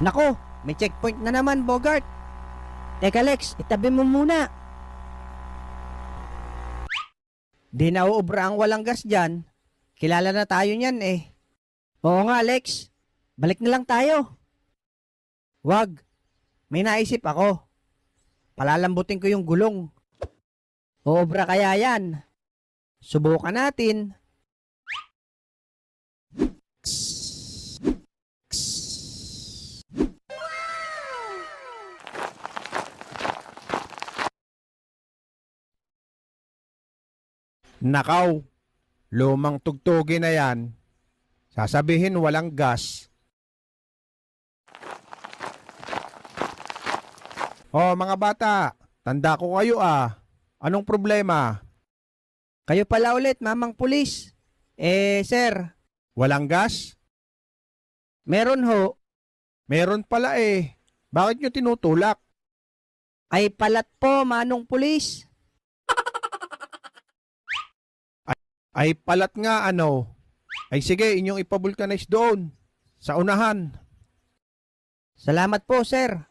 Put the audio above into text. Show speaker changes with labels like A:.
A: Nako, may checkpoint na naman, Bogart. Teka Lex, itabi mo muna. Di nauubra ang walang gas dyan. Kilala na tayo niyan eh. Oo nga Lex, balik na lang tayo. Wag, may naisip ako. Palalambutin ko yung gulong. Uubra kaya yan. Subukan natin.
B: Nakaw, lumang tugtugin na yan. Sasabihin walang gas. Oh, mga bata, tanda ko kayo ah. Anong problema?
A: Kayo pala ulit, mamang pulis. Sir,
B: Walang gas?
A: meron ho.
B: Meron pala eh. Bakit nyo tinutulak?
A: Ay palat po, manong pulis.
B: Ay palat nga ano. Ay sige, inyong ipavulcanize doon. Sa unahan.
A: Salamat po, sir.